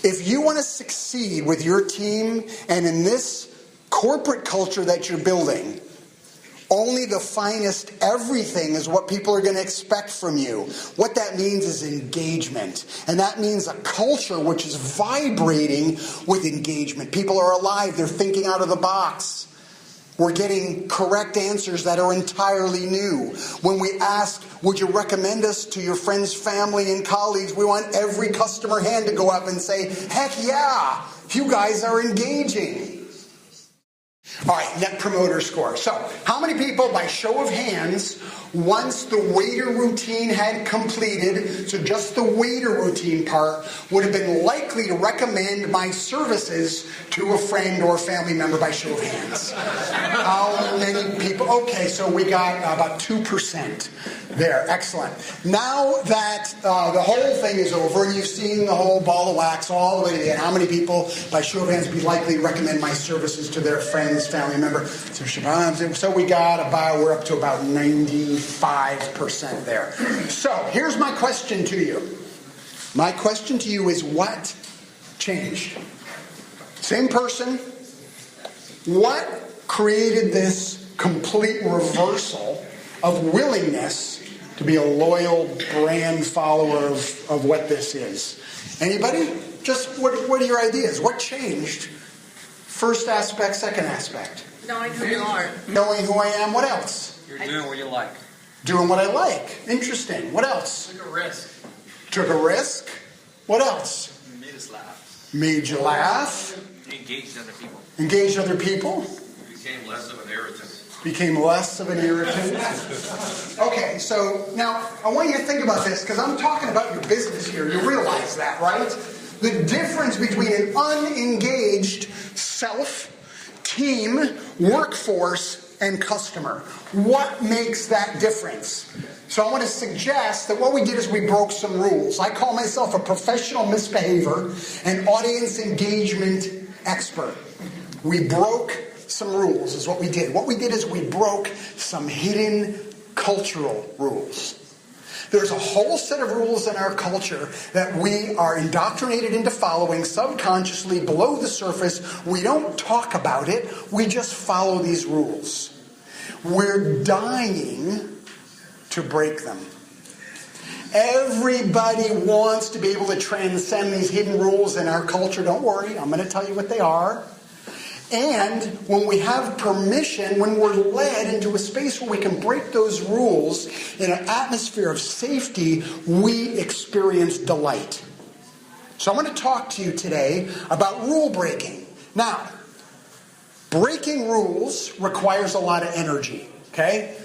If you want to succeed with your team and in this corporate culture that you're building, only the finest everything is what people are going to expect from you. What that means is engagement. And that means a culture which is vibrating with engagement. People are alive. They're thinking out of the box. We're getting correct answers that are entirely new. When we ask, would you recommend us to your friends, family, and colleagues, we want every customer hand to go up and say, heck yeah, you guys are engaging. All right, Net Promoter Score. So, how many people, by show of hands, once the waiter routine had completed, so just the waiter routine part, would have been likely to recommend my services to a friend or family member by show of hands? How many people? Okay, so we got about 2% there. Excellent. Now that the whole thing is over and you've seen the whole ball of wax all the way to the end, how many people, by show of hands, would be likely to recommend my services to their friends, family member? So we got about, we're up to about 95% there. So here's my question to you. My question to you is, what changed? Same person. What created this complete reversal of willingness to be a loyal brand follower of what this is? Anybody? Just what are your ideas? What changed? First aspect, second aspect. Knowing who you are. Knowing who I am. What else? You're doing what you like. Doing what I like. Interesting. What else? Took a risk. Took a risk. What else? Made us laugh. Made you laugh. Engaged other people. Engaged other people. Became less of an irritant. Became less of an irritant. Okay, so now I want you to think about this because I'm talking about your business here. You realize that, right? The difference between an unengaged self, team, workforce, and customer. What makes that difference? So I want to suggest that what we did is we broke some rules. I call myself a professional misbehavior and audience engagement expert. We broke some rules is what we did. What we did is we broke some hidden cultural rules. There's a whole set of rules in our culture that we are indoctrinated into following subconsciously below the surface. We don't talk about it. We just follow these rules. We're dying to break them. Everybody wants to be able to transcend these hidden rules in our culture. Don't worry, I'm going to tell you what they are. And when we have permission, when we're led into a space where we can break those rules in an atmosphere of safety, we experience delight. So I want to talk to you today about rule breaking. Now, breaking rules requires a lot of energy, okay?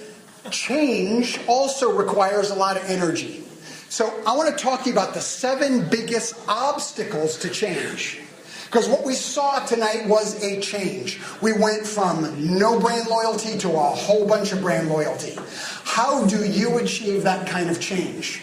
Change also requires a lot of energy. So I want to talk to you about the 7 biggest obstacles to change. Because what we saw tonight was a change. We went from no brand loyalty to a whole bunch of brand loyalty. How do you achieve that kind of change?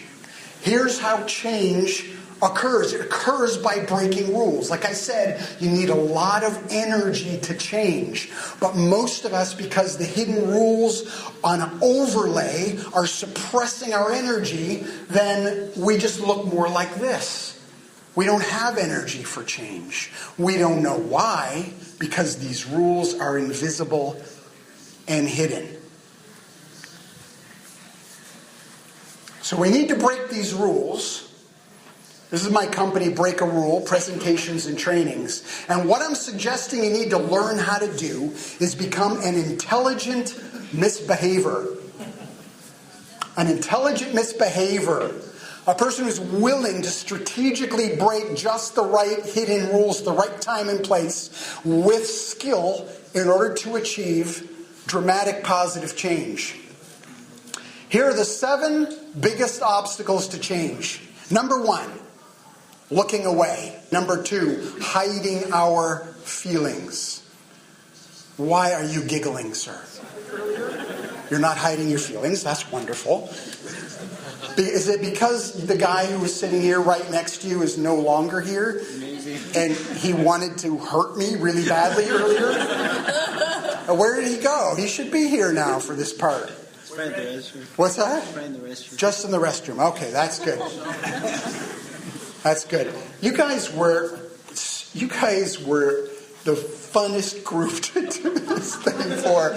Here's how change occurs. It occurs by breaking rules. Like I said, you need a lot of energy to change. But most of us, because the hidden rules on an overlay are suppressing our energy, then we just look more like this. We don't have energy for change. We don't know why, because these rules are invisible and hidden. So we need to break these rules. This is my company, Break a Rule, presentations and trainings. And what I'm suggesting you need to learn how to do is become an intelligent misbehavior. An intelligent misbehavior. A person who's willing to strategically break just the right hidden rules, the right time and place, with skill in order to achieve dramatic positive change. Here are the 7 biggest obstacles to change. Number 1, looking away. Number 2, hiding our feelings. Why are you giggling, sir? You're not hiding your feelings. That's wonderful. Is it because the guy who was sitting here right next to you is no longer here? Maybe. And he wanted to hurt me really badly earlier? Where did he go? He should be here now for this part. Right in the restroom. What's that? Right in the restroom. Just in the restroom. Okay, that's good. That's good. You guys were the funnest group to do this thing for.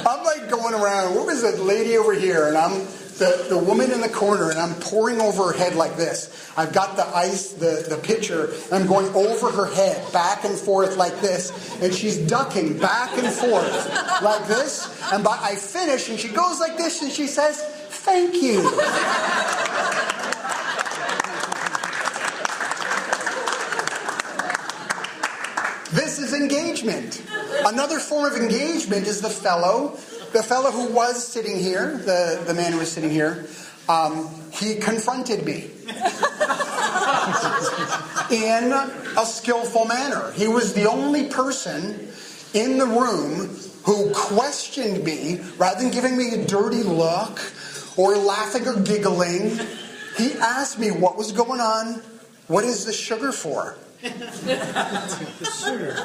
I'm like going around. What was that lady over here? And I'm the woman in the corner, and I'm pouring over her head like this. I've got the ice, the pitcher, and I'm going over her head, back and forth like this, and she's ducking back and forth like this. And I finish, and she goes like this, and she says, "Thank you." This is engagement. Another form of engagement is the fellow who was sitting here, the man who was sitting here, he confronted me in a skillful manner. He was the only person in the room who questioned me rather than giving me a dirty look or laughing or giggling. He asked me what was going on. What is the sugar for?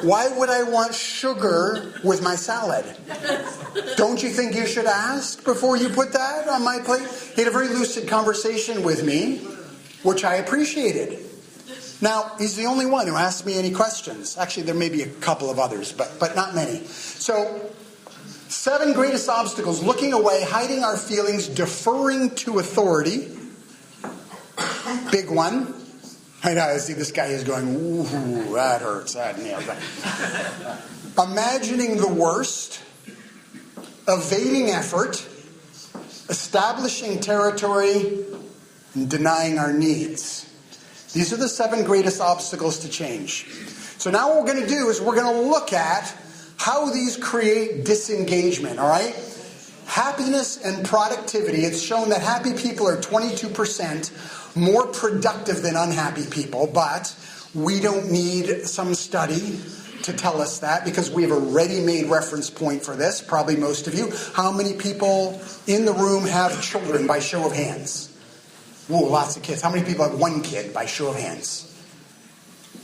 Why would I want sugar with my salad? Don't you think you should ask before you put that on my plate? He had a very lucid conversation with me, which I appreciated. Now, he's the only one who asked me any questions. Actually, there may be a couple of others, but not many. So, 7 greatest obstacles: looking away, hiding our feelings, deferring to authority. Big one. I know, I see this guy is going, ooh, that hurts, that nails that. Imagining the worst, evading effort, establishing territory, and denying our needs. These are the 7 greatest obstacles to change. So now what we're going to do is we're going to look at how these create disengagement, all right? Happiness and productivity. It's shown that happy people are 22% more productive than unhappy people, but we don't need some study to tell us that because we have a ready-made reference point for this, probably most of you. How many people in the room have children by show of hands? Ooh, lots of kids. How many people have 1 kid by show of hands?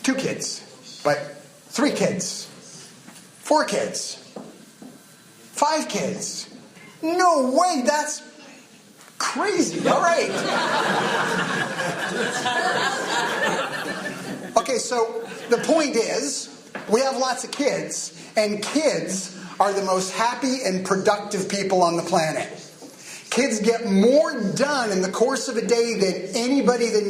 2 kids, but 3 kids, 4 kids, 5 kids. No way, that's crazy. All right. Okay, so the point is, we have lots of kids, and kids are the most happy and productive people on the planet. Kids get more done in the course of a day than anybody that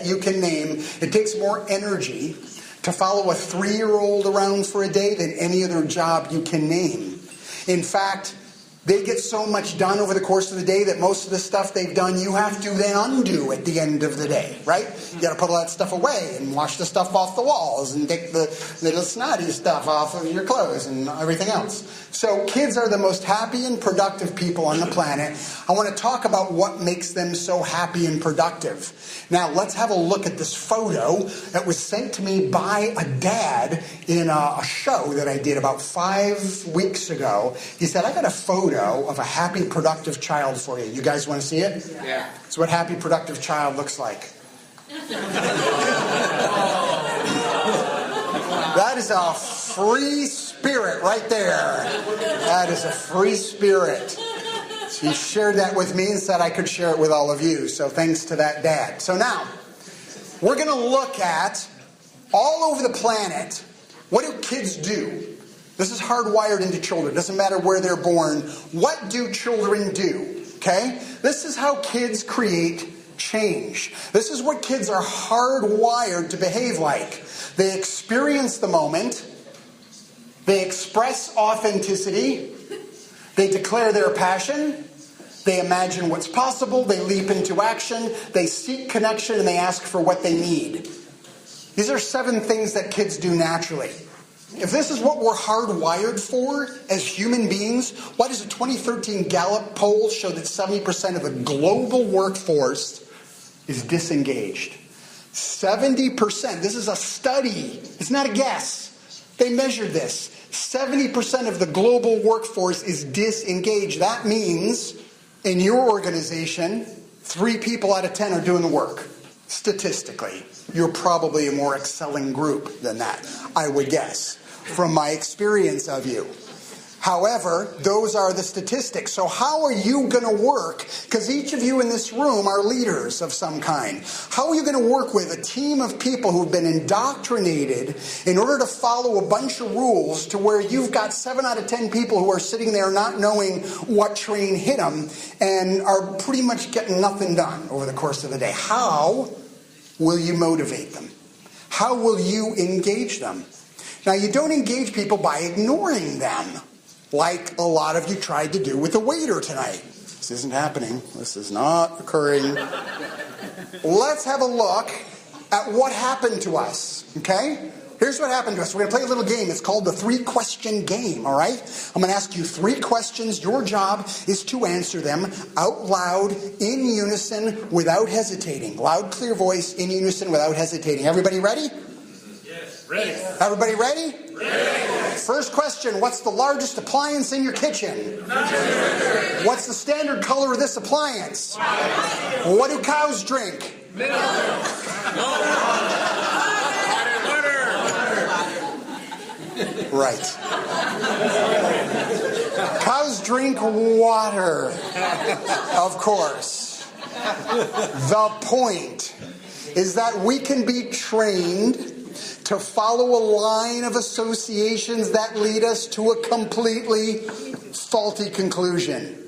you can name. It takes more energy to follow a 3-year-old around for a day than any other job you can name. In fact, they get so much done over the course of the day that most of the stuff they've done you have to then undo at the end of the day, right? You got to put all that stuff away and wash the stuff off the walls and take the little snotty stuff off of your clothes and everything else. So kids are the most happy and productive people on the planet. I want to talk about what makes them so happy and productive. Now, let's have a look at this photo that was sent to me by a dad in a show that I did about 5 weeks ago. He said, I got a photo of a happy, productive child for you. You guys want to see it? Yeah. It's what happy, productive child looks like. That is a free spirit right there. That is a free spirit. He shared that with me and said I could share it with all of you. So thanks to that dad. So now, we're going to look at all over the planet, what do kids do? This is hardwired into children. Doesn't matter where they're born. What do children do? Okay? This is how kids create change. This is what kids are hardwired to behave like. They experience the moment. They express authenticity. They declare their passion. They imagine what's possible. They leap into action. They seek connection, and they ask for what they need. These are 7 things that kids do naturally. If this is what we're hardwired for as human beings, why does a 2013 Gallup poll show that 70% of the global workforce is disengaged? 70%. This is a study. It's not a guess. They measured this. 70% of the global workforce is disengaged. That means in your organization, 3 people out of 10 are doing the work. Statistically, you're probably a more excelling group than that, I would guess, from my experience of you. However, those are the statistics. So how are you going to work? Because each of you in this room are leaders of some kind. How are you going to work with a team of people who've been indoctrinated in order to follow a bunch of rules to where you've got 7 out of 10 people who are sitting there not knowing what train hit them and are pretty much getting nothing done over the course of the day? How will you motivate them? How will you engage them? Now, you don't engage people by ignoring them, like a lot of you tried to do with the waiter tonight. This isn't happening. This is not occurring. Let's have a look at what happened to us, okay? Here's what happened to us. We're going to play a little game. It's called the 3-question game, all right? I'm going to ask you 3 questions. Your job is to answer them out loud, in unison, without hesitating. Loud, clear voice, in unison, without hesitating. Everybody ready? Yes. Ready. Everybody ready? Ready. First question, what's the largest appliance in your kitchen? What's the standard color of this appliance? What do cows drink? Milk. Right. Cows drink water. Of course. The point is that we can be trained to follow a line of associations that lead us to a completely faulty conclusion.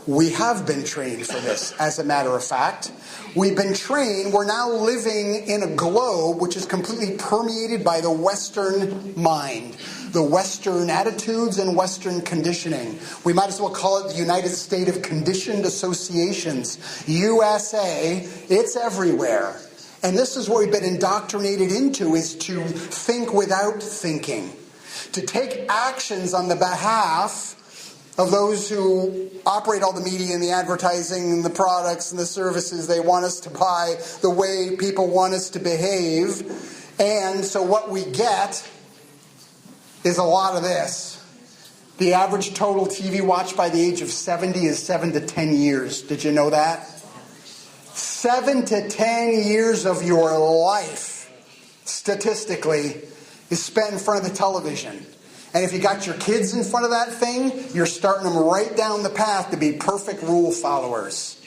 We have been trained for this, as a matter of fact. We've been trained. We're now living in a globe which is completely permeated by the Western mind, the Western attitudes and Western conditioning. We might as well call it the United States of Conditioned Associations. USA, it's everywhere. And this is what we've been indoctrinated into, is to think without thinking. To take actions on the behalf of those who operate all the media and the advertising and the products and the services they want us to buy, the way people want us to behave. And so what we get is a lot of this. The average total TV watch by the age of 70 is 7 to 10 years. Did you know that? 7 to 10 years of your life, statistically, is spent in front of the television. And if you got your kids in front of that thing, you're starting them right down the path to be perfect rule followers.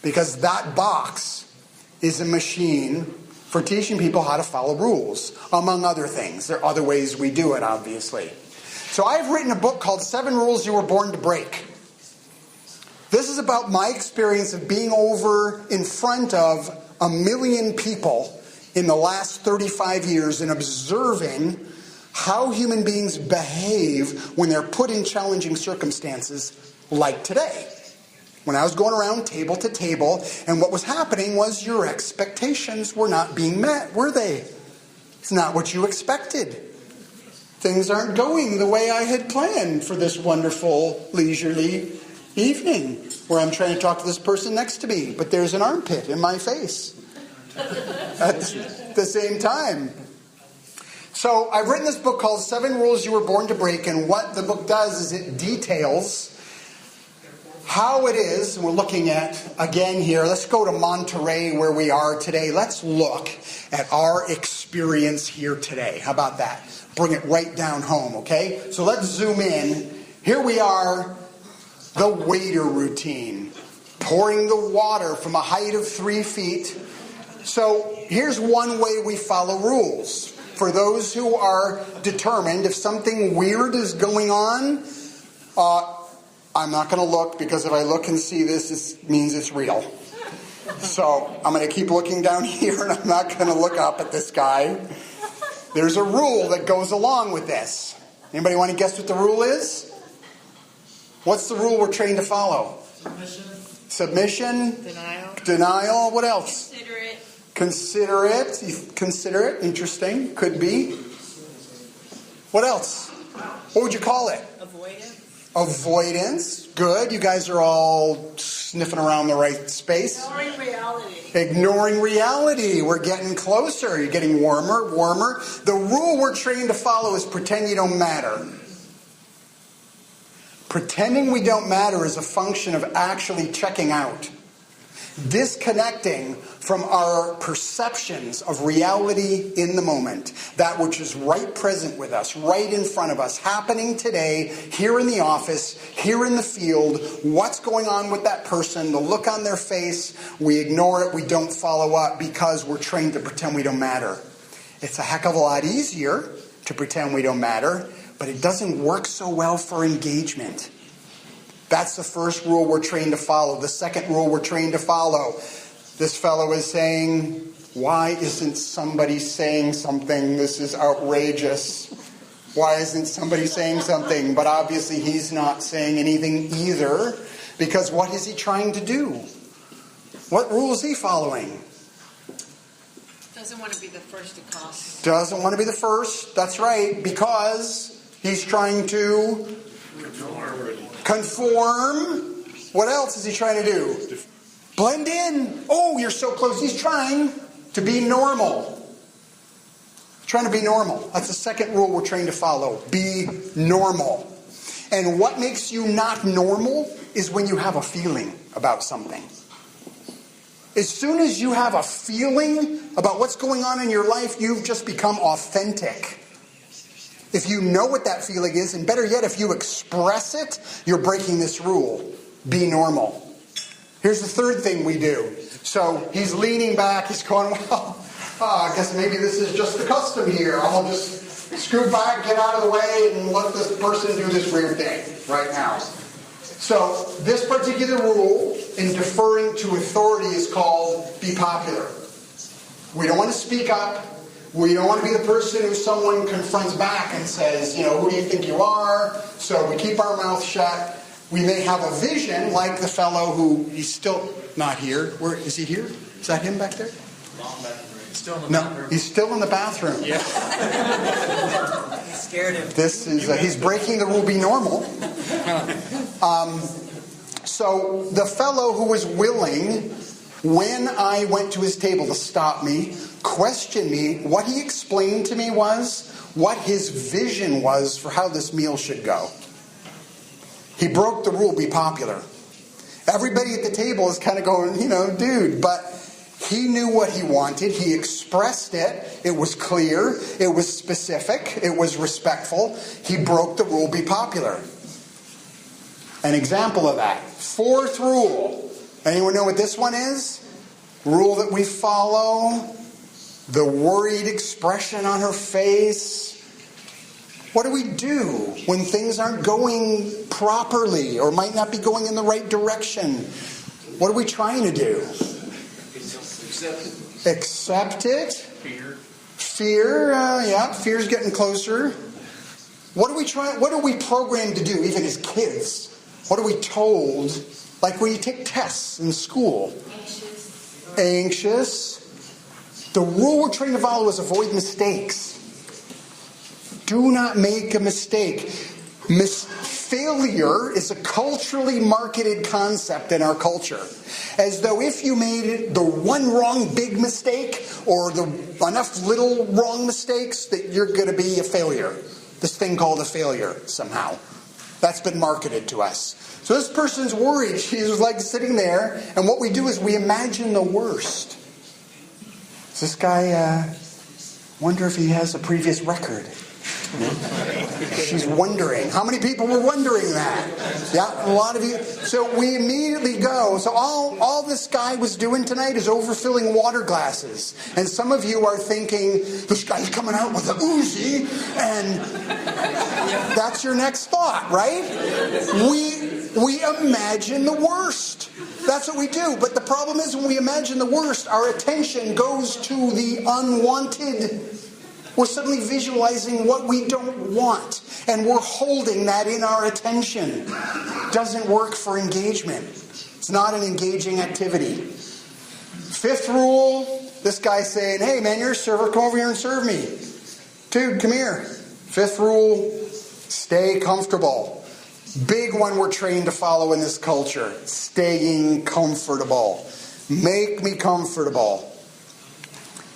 Because that box is a machine for teaching people how to follow rules, among other things. There are other ways we do it, obviously. So I've written a book called 7 Rules You Were Born to Break. This is about my experience of being over in front of 1 million people in the last 35 years and observing how human beings behave when they're put in challenging circumstances like today. When I was going around table to table, and what was happening was your expectations were not being met, were they? It's not what you expected. Things aren't going the way I had planned for this wonderful, leisurely evening where I'm trying to talk to this person next to me, but there's an armpit in my face at the same time. So I've written this book called 7 Rules You Were Born to Break, and what the book does is it details how it is, and we're looking at, again here, let's go to Monterey where we are today. Let's look at our experience here today. How about that? Bring it right down home, okay? So let's zoom in. Here we are, the waiter routine. Pouring the water from a height of 3 feet. So here's one way we follow rules. For those who are determined, if something weird is going on, I'm not going to look, because if I look and see this, it means it's real. So I'm going to keep looking down here, and I'm not going to look up at this guy. There's a rule that goes along with this. Anybody want to guess what the rule is? What's the rule we're trained to follow? Submission. Denial. What else? Consider it. Interesting. Could be. What else? What would you call it? Avoidance. Good. You guys are all sniffing around the right space. Ignoring reality. We're getting closer. You're getting warmer. The rule we're trained to follow is pretend you don't matter. Pretending we don't matter is a function of actually checking out. disconnecting from our perceptions of reality in the moment, that which is right present with us, right in front of us, happening today, here in the office, here in the field, what's going on with that person, the look on their face, we ignore it, we don't follow up because we're trained to pretend we don't matter. It's a heck of a lot easier to pretend we don't matter, but it doesn't work so well for engagement. That's the first rule we're trained to follow. The second rule we're trained to follow. This fellow is saying, why isn't somebody saying something? This is outrageous. Why isn't somebody saying something? But obviously he's not saying anything either, because what is he trying to do? What rule is he following? Doesn't want to be the first to cross. Doesn't want to be the first. That's right, because he's trying to conform. What else is he trying to do? Blend in. Oh, you're so close. He's trying to be normal. Trying to be normal. That's the second rule we're trained to follow. Be normal. And what makes you not normal is when you have a feeling about something. As soon as you have a feeling about what's going on in your life, you've just become authentic. If you know what that feeling is, and better yet, if you express it, you're breaking this rule. Be normal. Here's the third thing we do. So he's leaning back, he's going, well, I guess maybe this is just the custom here. I'll just scoot back, get out of the way, and let this person do this weird thing right now. So this particular rule in deferring to authority is called be popular. We don't want to speak up. We don't want to be the person who someone confronts back and says, who do you think you are? So we keep our mouth shut. We may have a vision like the fellow who, he's still not here. Where is he here? Is that him back there? Still in the No, he's still in the bathroom. Yeah. He scared him. This is, he's breaking the rule, be normal. So the fellow who was willing, when I went to his table to stop me, question me, what he explained to me was what his vision was for how this meal should go. He broke the rule, be popular. Everybody at the table is kind of going, dude, but he knew what he wanted. He expressed it. It was clear. It was specific. It was respectful. He broke the rule, be popular. An example of that. Fourth rule. Anyone know what this one is? Rule that we follow. The worried expression on her face. What do we do when things aren't going properly or might not be going in the right direction? What are we trying to do? Accept it. Fear. Fear's getting closer. What are we programmed to do, even as kids? What are we told? Like when you take tests in school. Anxious. The rule we're trying to follow is avoid mistakes. Do not make a mistake. Failure is a culturally marketed concept in our culture. As though if you made the one wrong big mistake or enough little wrong mistakes that you're going to be a failure. This thing called a failure somehow. That's been marketed to us. So this person's worried. She's like sitting there, and what we do is we imagine the worst. Does this guy wonder if he has a previous record? She's wondering. How many people were wondering that? Yeah, a lot of you. So we immediately go. So all this guy was doing tonight is overfilling water glasses. And some of you are thinking, this guy's coming out with a Uzi, and that's your next thought, right? We imagine the worst. That's what we do. But the problem is when we imagine the worst, our attention goes to the unwanted. We're suddenly visualizing what we don't want, and we're holding that in our attention. Doesn't work for engagement. It's not an engaging activity. Fifth rule, this guy's saying, hey man, you're a server, come over here and serve me. Dude, come here. Fifth rule, stay comfortable. Big one we're trained to follow in this culture. Staying comfortable. Make me comfortable.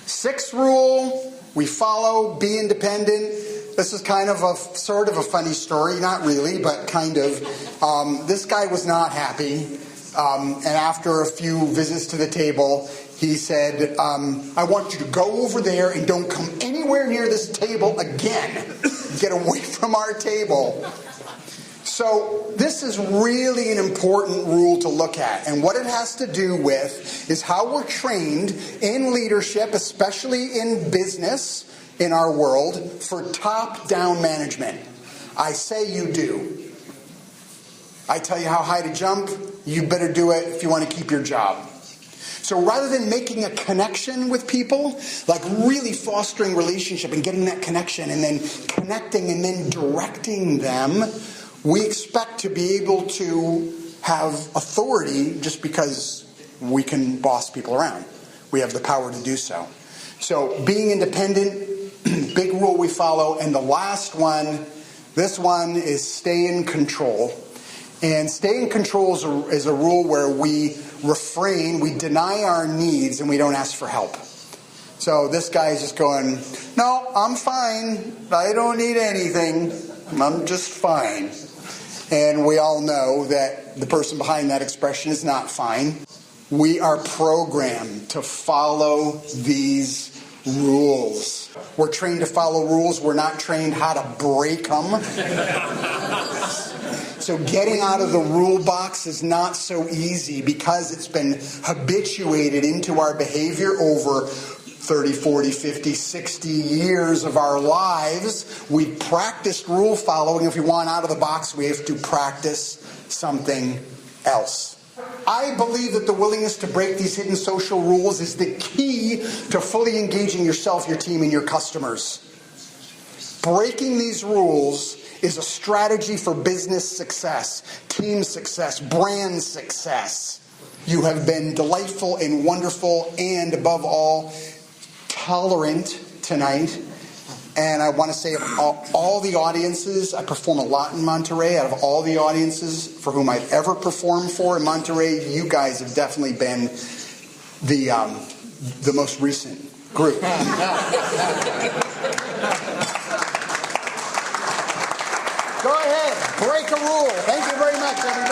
Sixth rule, we follow, be independent. This is kind of sort of a funny story. Not really, but kind of. This guy was not happy. And after a few visits to the table, he said, I want you to go over there and don't come anywhere near this table again. Get away from our table. So this is really an important rule to look at. And what it has to do with is how we're trained in leadership, especially in business in our world, for top-down management. I say you do. I tell you how high to jump, you better do it if you want to keep your job. So rather than making a connection with people, like really fostering relationship and getting that connection and then connecting and then directing them, we expect to be able to have authority just because we can boss people around. We have the power to do so. So being independent, big rule we follow. And the last one, this one is stay in control. And stay in control is a rule where we refrain, we deny our needs, and we don't ask for help. So this guy is just going, no, I'm fine. I don't need anything. I'm just fine. And we all know that the person behind that expression is not fine. We are programmed to follow these rules. We're trained to follow rules. We're not trained how to break them. So getting out of the rule box is not so easy because it's been habituated into our behavior over 30, 40, 50, 60 years of our lives. We've practiced rule following. If we want out of the box, we have to practice something else. I believe that the willingness to break these hidden social rules is the key to fully engaging yourself, your team, and your customers. Breaking these rules is a strategy for business success, team success, brand success. You have been delightful and wonderful and, above all, tolerant tonight. And I want to say of all the audiences, I perform a lot in Monterey. Out of all the audiences for whom I've ever performed for in Monterey, you guys have definitely been the most recent group. Go ahead, break a rule. Thank you very much, everybody.